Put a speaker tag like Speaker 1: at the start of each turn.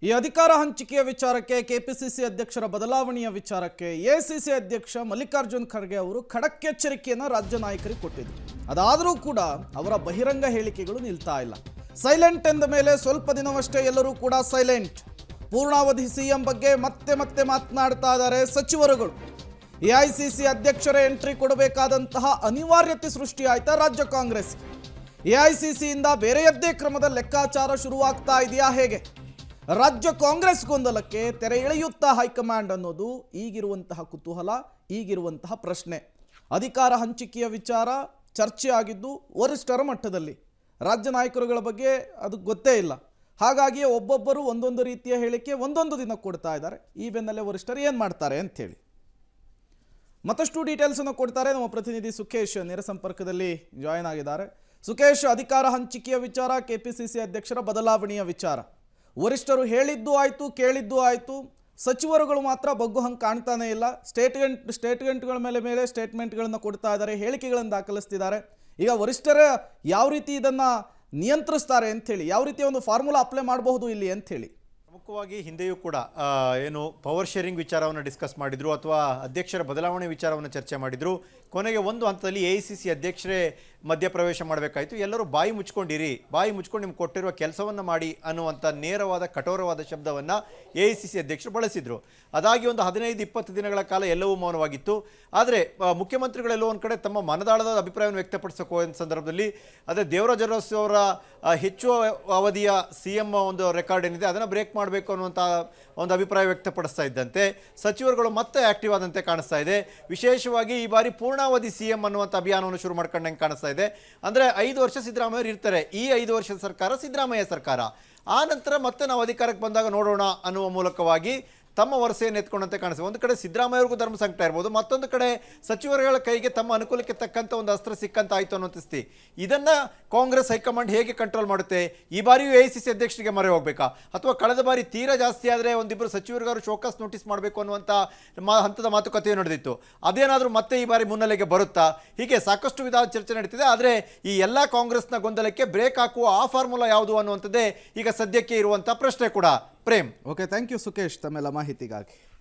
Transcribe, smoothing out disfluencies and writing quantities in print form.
Speaker 1: ಈ ಅಧಿಕಾರ ಹಂಚಿಕೆಯ ವಿಚಾರಕ್ಕೆ ಕೆಪಿಸಿಸಿ ಅಧ್ಯಕ್ಷರ ಬದಲಾವಣೆಯ ವಿಚಾರಕ್ಕೆ ಎಸಿಸಿ ಅಧ್ಯಕ್ಷ ಮಲ್ಲಿಕಾರ್ಜುನ್ ಖರ್ಗೆ ಅವರು ಖಡಕ್ ಎಚ್ಚರಿಕೆಯನ್ನು ರಾಜ್ಯ ನಾಯಕರಿಗೆ ಕೊಟ್ಟಿದ್ರು. ಅದಾದರೂ ಕೂಡ ಅವರ ಬಹಿರಂಗ ಹೇಳಿಕೆಗಳು ನಿಲ್ತಾ ಇಲ್ಲ. ಸೈಲೆಂಟ್ ಎಂದ ಮೇಲೆ ಸ್ವಲ್ಪ ದಿನವಷ್ಟೇ ಎಲ್ಲರೂ ಕೂಡ ಸೈಲೆಂಟ್. ಪೂರ್ಣಾವಧಿ ಸಿಎಂ ಬಗ್ಗೆ ಮತ್ತೆ ಮತ್ತೆ ಮಾತನಾಡ್ತಾ ಇದ್ದಾರೆ ಸಚಿವರುಗಳು. ಎಐಸಿಸಿ ಅಧ್ಯಕ್ಷರ ಎಂಟ್ರಿ ಕೊಡಬೇಕಾದಂತಹ ಅನಿವಾರ್ಯತೆ ಸೃಷ್ಟಿಯಾಯ್ತಾ ರಾಜ್ಯ ಕಾಂಗ್ರೆಸ್? ಎಐಸಿಸಿಯಿಂದ ಬೇರೆಯದ್ದೇ ಕ್ರಮದ ಲೆಕ್ಕಾಚಾರ ಶುರುವಾಗ್ತಾ ಇದೆಯಾ ಹೇಗೆ? ರಾಜ್ಯ ಕಾಂಗ್ರೆಸ್ ಗೊಂದಲಕ್ಕೆ ತೆರೆ ಎಳೆಯುತ್ತಾ ಹೈಕಮಾಂಡ್ ಅನ್ನೋದು ಈಗಿರುವಂತಹ ಕುತೂಹಲ, ಈಗಿರುವಂತಹ ಪ್ರಶ್ನೆ. ಅಧಿಕಾರ ಹಂಚಿಕೆಯ ವಿಚಾರ ಚರ್ಚೆ ಆಗಿದ್ದು ವರಿಷ್ಠರ ಮಟ್ಟದಲ್ಲಿ. ರಾಜ್ಯ ನಾಯಕರುಗಳ ಬಗ್ಗೆ ಅದು ಗೊತ್ತೇ ಇಲ್ಲ. ಹಾಗಾಗಿ ಒಬ್ಬೊಬ್ಬರು ಒಂದೊಂದು ರೀತಿಯ ಹೇಳಿಕೆ ಒಂದೊಂದು ದಿನ ಕೊಡ್ತಾ ಇದ್ದಾರೆ. ಈ ಬೆನ್ನಲ್ಲೇ ವರಿಷ್ಠರು ಏನು ಮಾಡ್ತಾರೆ ಅಂಥೇಳಿ ಮತ್ತಷ್ಟು ಡೀಟೇಲ್ಸನ್ನು ಕೊಡ್ತಾರೆ ನಮ್ಮ ಪ್ರತಿನಿಧಿ ಸುಖೇಶ್ ನೇರ ಸಂಪರ್ಕದಲ್ಲಿ ಜಾಯಿನ್ ಆಗಿದ್ದಾರೆ. ಸುಖೇಶ್, ಅಧಿಕಾರ ಹಂಚಿಕೆಯ ವಿಚಾರ, ಕೆಪಿಸಿಸಿ ಅಧ್ಯಕ್ಷರ ಬದಲಾವಣೆಯ ವಿಚಾರ, ವರಿಷ್ಠರು ಹೇಳಿದ್ದು ಆಯಿತು, ಕೇಳಿದ್ದು ಆಯಿತು. ಸಚಿವರುಗಳು ಮಾತ್ರ ಬಗ್ಗು ಹಂಗೆ ಕಾಣ್ತಾನೆ ಇಲ್ಲ. ಸ್ಟೇಟ್ಮೆಂಟ್ಗಳ ಮೇಲೆ ಸ್ಟೇಟ್ಮೆಂಟ್ಗಳನ್ನು ಕೊಡ್ತಾ ಇದ್ದಾರೆ, ಹೇಳಿಕೆಗಳನ್ನು ದಾಖಲಿಸ್ತಿದ್ದಾರೆ. ಈಗ ವರಿಷ್ಠರ ಯಾವ ರೀತಿ ಇದನ್ನು ನಿಯಂತ್ರಿಸ್ತಾರೆ ಅಂಥೇಳಿ, ಯಾವ ರೀತಿಯ ಒಂದು ಫಾರ್ಮುಲಾ ಅಪ್ಲೈ ಮಾಡಬಹುದು ಇಲ್ಲಿ ಅಂಥೇಳಿ?
Speaker 2: ಪ್ರಮುಖವಾಗಿ ಹಿಂದೆಯೂ ಕೂಡ ಏನು ಪವರ್ ಶೇರಿಂಗ್ ವಿಚಾರವನ್ನು ಡಿಸ್ಕಸ್ ಮಾಡಿದ್ರು ಅಥವಾ ಅಧ್ಯಕ್ಷರ ಬದಲಾವಣೆ ವಿಚಾರವನ್ನು ಚರ್ಚೆ ಮಾಡಿದ್ರು. ಕೊನೆಗೆ ಒಂದು ಹಂತದಲ್ಲಿ ಎಐಸಿಸಿ ಅಧ್ಯಕ್ಷರೇ ಮಧ್ಯಪ್ರವೇಶ ಮಾಡಬೇಕಾಯಿತು. ಎಲ್ಲರೂ ಬಾಯಿ ಮುಚ್ಕೊಂಡಿರಿ, ಬಾಯಿ ಮುಚ್ಕೊಂಡು ನಿಮ್ಗೆ ಕೊಟ್ಟಿರುವ ಕೆಲಸವನ್ನು ಮಾಡಿ ಅನ್ನುವಂಥ ನೇರವಾದ ಕಠೋರವಾದ ಶಬ್ದವನ್ನು ಎಐಸಿಸಿ ಅಧ್ಯಕ್ಷರು ಬಳಸಿದರು. ಅದಾಗಿ ಒಂದು 15-20 ದಿನಗಳ ಕಾಲ ಎಲ್ಲವೂ ಮೌನವಾಗಿತ್ತು. ಆದರೆ ಮುಖ್ಯಮಂತ್ರಿಗಳೆಲ್ಲೋ ಒಂದು ಕಡೆ ತಮ್ಮ ಮನದಾಳದ ಅಭಿಪ್ರಾಯವನ್ನು ವ್ಯಕ್ತಪಡಿಸೋಕೆ ಹೋದ ಸಂದರ್ಭದಲ್ಲಿ ಅದೇ ದೇವರಾಜ ಅರಸು ಅವರ ಹೆಚ್ಚು ಅವಧಿಯ ಸಿ ಎಂ ಒಂದು ರೆಕಾರ್ಡ್ ಏನಿದೆ ಅದನ್ನು ಬ್ರೇಕ್ ಮಾಡಬೇಕು ಅನ್ನುವಂಥ ಒಂದು ಅಭಿಪ್ರಾಯ ವ್ಯಕ್ತಪಡಿಸ್ತಾ ಇದ್ದಂತೆ ಸಚಿವರುಗಳು ಮತ್ತೆ ಆಕ್ಟಿವ್ ಆದಂತೆ ಕಾಣಿಸ್ತಾ ಇದೆ. ವಿಶೇಷವಾಗಿ ಈ ಬಾರಿ ಪೂರ್ಣಾವಧಿ ಸಿ ಎಂ ಅನ್ನುವಂಥ ಅಭಿಯಾನವನ್ನು ಶುರು ಮಾಡ್ಕೊಂಡಂಗೆ ಕಾಣಿಸ್ತಾ ಇದೆ. ಅಂದರೆ 5 ವರ್ಷ ಸಿದ್ದರಾಮಯ್ಯ ಇರ್ತಾರೆ. ಈ 5 ವರ್ಷದ ಸರ್ಕಾರ ಸಿದ್ದರಾಮಯ್ಯ ಸರ್ಕಾರ. ಆ ನಂತರ ಮತ್ತೆ ನಾವು ಅಧಿಕಾರಕ್ಕೆ ಬಂದಾಗ ನೋಡೋಣ ಅನ್ನುವ ಮೂಲಕವಾಗಿ ತಮ್ಮ ವರಸೆಯನ್ನು ಎತ್ಕೊಂಡಂತೆ ಕಾಣಿಸ್ತದೆ. ಒಂದು ಕಡೆ ಸಿದ್ದರಾಮಯ್ಯವ್ರಿಗೂ ಧರ್ಮ ಸಂಕಟ ಇರ್ಬೋದು, ಮತ್ತೊಂದು ಕಡೆ ಸಚಿವರುಗಳ ಕೈಗೆ ತಮ್ಮ ಅನುಕೂಲಕ್ಕೆ ತಕ್ಕಂಥ ಒಂದು ಅಸ್ತ್ರ ಸಿಕ್ಕಂತ ಆಯಿತು ಅನ್ನೋ ಸ್ಥಿತಿ. ಇದನ್ನು ಕಾಂಗ್ರೆಸ್ ಹೈಕಮಾಂಡ್ ಹೇಗೆ ಕಂಟ್ರೋಲ್ ಮಾಡುತ್ತೆ? ಈ ಬಾರಿಯೂ ಎಐಸಿಸಿ ಅಧ್ಯಕ್ಷರಿಗೆ ಮೊರೆ ಹೋಗಬೇಕಾ, ಅಥವಾ ಕಳೆದ ಬಾರಿ ತೀರಾ ಜಾಸ್ತಿ ಆದರೆ ಒಂದಿಬ್ಬರು ಸಚಿವರಿಗಾರು ಶೋಕಾಸ್ ನೋಟಿಸ್ ಮಾಡಬೇಕು ಅನ್ನುವಂಥ ಹಂತದ ಮಾತುಕತೆ ನಡೆದಿತ್ತು. ಅದೇನಾದರೂ ಮತ್ತೆ ಈ ಬಾರಿ ಮುನ್ನೆಲೆಗೆ ಬರುತ್ತಾ? ಹೀಗೆ ಸಾಕಷ್ಟು ವಿಧಾನ ಚರ್ಚೆ ನಡೀತಿದೆ. ಆದರೆ ಈ ಎಲ್ಲ ಕಾಂಗ್ರೆಸ್ನ ಗೊಂದಲಕ್ಕೆ ಬ್ರೇಕ್ ಹಾಕುವ ಆ ಫಾರ್ಮುಲಾ ಯಾವುದು ಅನ್ನುವಂಥದ್ದೇ ಈಗ ಸದ್ಯಕ್ಕೆ ಇರುವಂಥ ಪ್ರಶ್ನೆ ಕೂಡ. Prem.
Speaker 1: Okay, thank you Sukhesh ತಮ್ಮೆಲ್ಲ ಮಾಹಿತಿಗಾಗಿ.